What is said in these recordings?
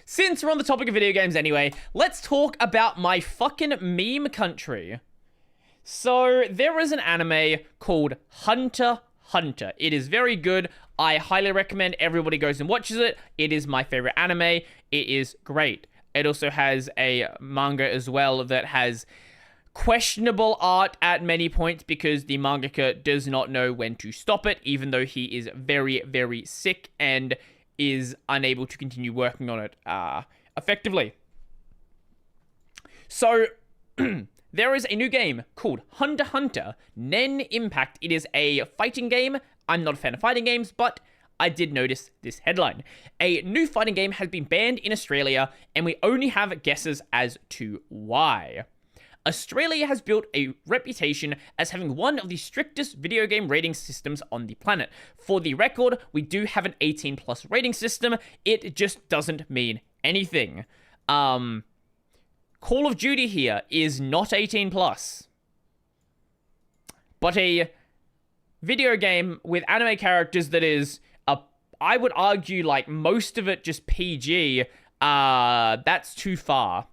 Since we're on the topic of video games anyway, let's talk about my fucking meme country. So, there is an anime called Hunter x Hunter. It is very good. I highly recommend everybody goes and watches it. It is my favorite anime. It is great. It also has a manga as well that has questionable art at many points because the mangaka does not know when to stop it, even though he is very, very sick and is unable to continue working on it effectively. So, there is a new game called Hunter x Hunter Nen Impact. It is a fighting game. I'm not a fan of fighting games, but I did notice this headline. A new fighting game has been banned in Australia, and we only have guesses as to why. Australia has built a reputation as having one of the strictest video game rating systems on the planet. For the record, we do have an 18+ rating system. It just doesn't mean anything. Call of Duty here is not 18+. But a video game with anime characters that is, I would argue, like, most of it just PG, that's too far.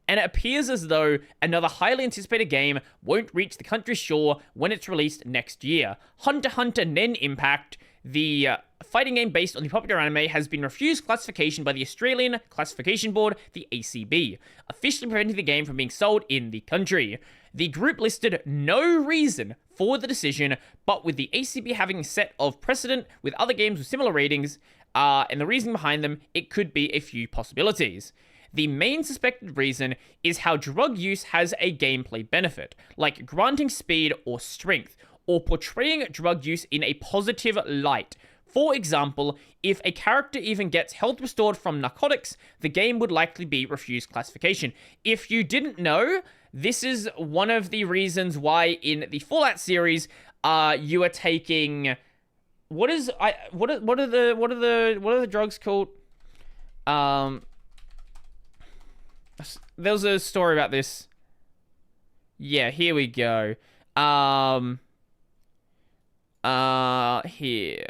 And it appears as though another highly anticipated game won't reach the country's shore when it's released next year. Hunter x Hunter Nen Impact, the fighting game based on the popular anime, has been refused classification by the Australian Classification Board, the ACB, officially preventing the game from being sold in the country. The group listed no reason for the decision, but with the ACB having a set of precedent with other games with similar ratings, and the reason behind them, it could be a few possibilities. The main suspected reason is how drug use has a gameplay benefit, like granting speed or strength, or portraying drug use in a positive light. For example, if a character even gets health restored from narcotics, the game would likely be refused classification. If you didn't know, this is one of the reasons why in the Fallout series, you are taking what are the drugs called? There was a story about this. Yeah, here we go. Here.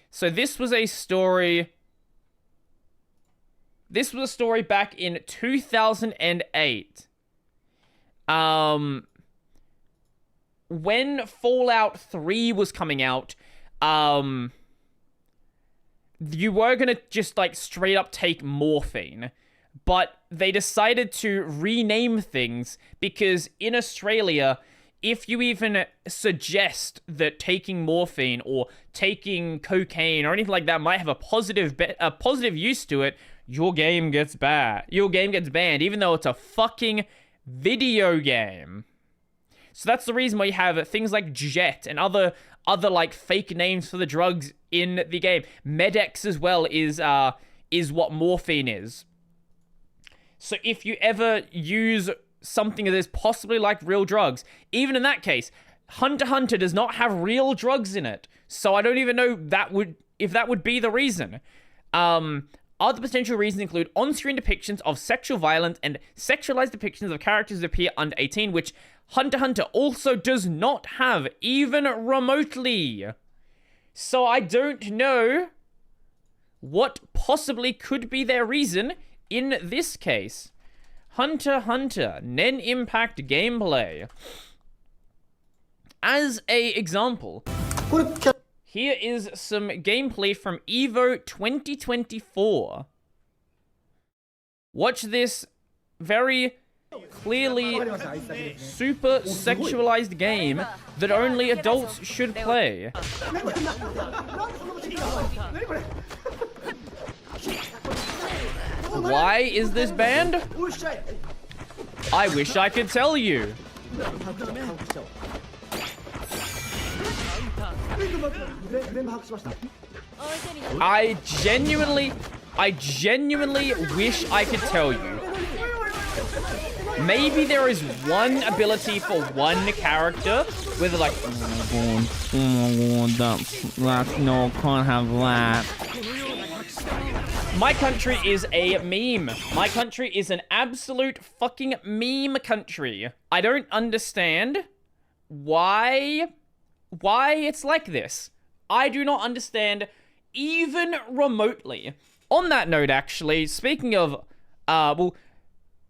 So this was a story. This was a story back in 2008. When Fallout 3 was coming out, you were gonna just, like, straight up take morphine, but they decided to rename things because in Australia, if you even suggest that taking morphine or taking cocaine or anything like that might have a positive use to it, your game gets banned. Your game gets banned, even though it's a fucking video game. So that's the reason why you have things like Jet and other like fake names for the drugs in the game. Medex as well is what morphine is. So if you ever use something that is possibly like real drugs, even in that case, Hunter x Hunter does not have real drugs in it. So I don't even know if that would be the reason. Other potential reasons include on-screen depictions of sexual violence and sexualized depictions of characters that appear under 18, which Hunter x Hunter also does not have, even remotely. So I don't know what possibly could be their reason in this case. Hunter x Hunter Nen Impact gameplay. As a example, here is some gameplay from Evo 2024. Watch this very clearly super sexualized game that only adults should play. Why is this banned? I wish I could tell you. I genuinely wish I could tell you. Maybe there is one ability for one character where they're like, oh my god, that's no, can't have that. My country is a meme. My country is an absolute fucking meme country. I don't understand why it's like this. I do not understand even remotely. On that note, actually, speaking of, well,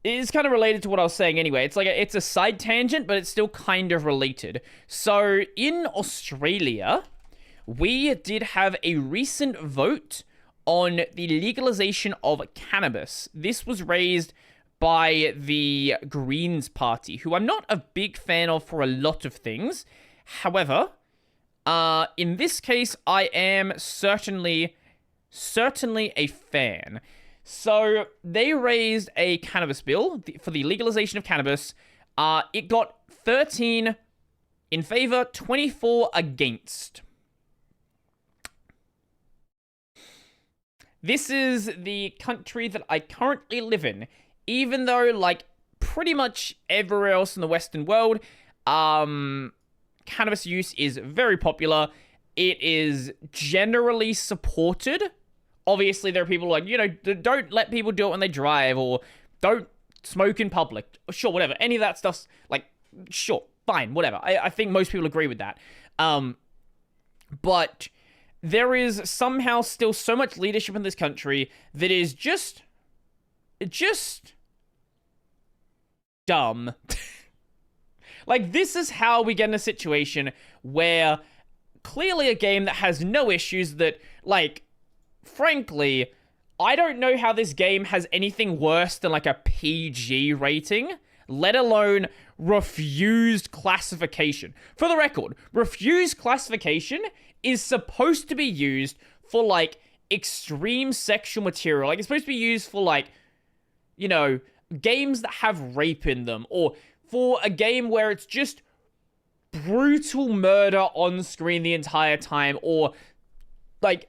it is kind of related to what I was saying anyway. It's a side tangent, but it's still kind of related. So, in Australia, we did have a recent vote on the legalization of cannabis. This was raised by the Greens Party, who I'm not a big fan of for a lot of things. However, in this case, I am certainly a fan. So, they raised a cannabis bill for the legalization of cannabis. It got 13 in favor, 24 against. This is the country that I currently live in. Even though, like, pretty much everywhere else in the Western world, cannabis use is very popular. It is generally supported. Obviously, there are people like, don't let people do it when they drive, or don't smoke in public. Sure, whatever. Any of that stuff's, like, sure, fine, whatever. I think most people agree with that. But there is somehow still so much leadership in this country that is just dumb. Like, this is how we get in a situation where clearly a game that has no issues that, like, frankly, I don't know how this game has anything worse than, like, a PG rating, let alone refused classification. For the record, refused classification is supposed to be used for, like, extreme sexual material. Like, it's supposed to be used for, like, games that have rape in them, or for a game where it's just brutal murder on screen the entire time, or, like,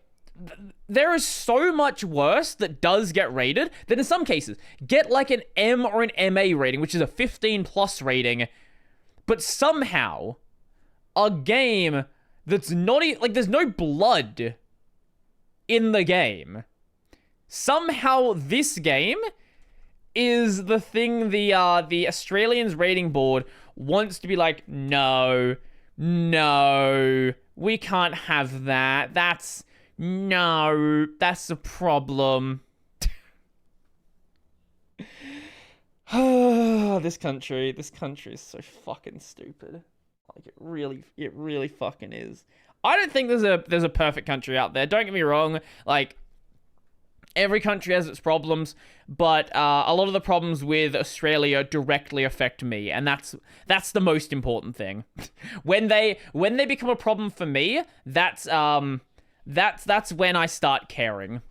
there is so much worse that does get rated that in some cases get like an M or an MA rating, which is a 15 plus rating, but somehow a game that's not like, there's no blood in the game. Somehow this game is the thing the Australians rating board wants to be like, no, we can't have that. That's a problem. This country is so fucking stupid. Like, it really fucking is. I don't think there's a perfect country out there. Don't get me wrong. Like, every country has its problems, but a lot of the problems with Australia directly affect me, and that's the most important thing. when they become a problem for me, that's when I start caring.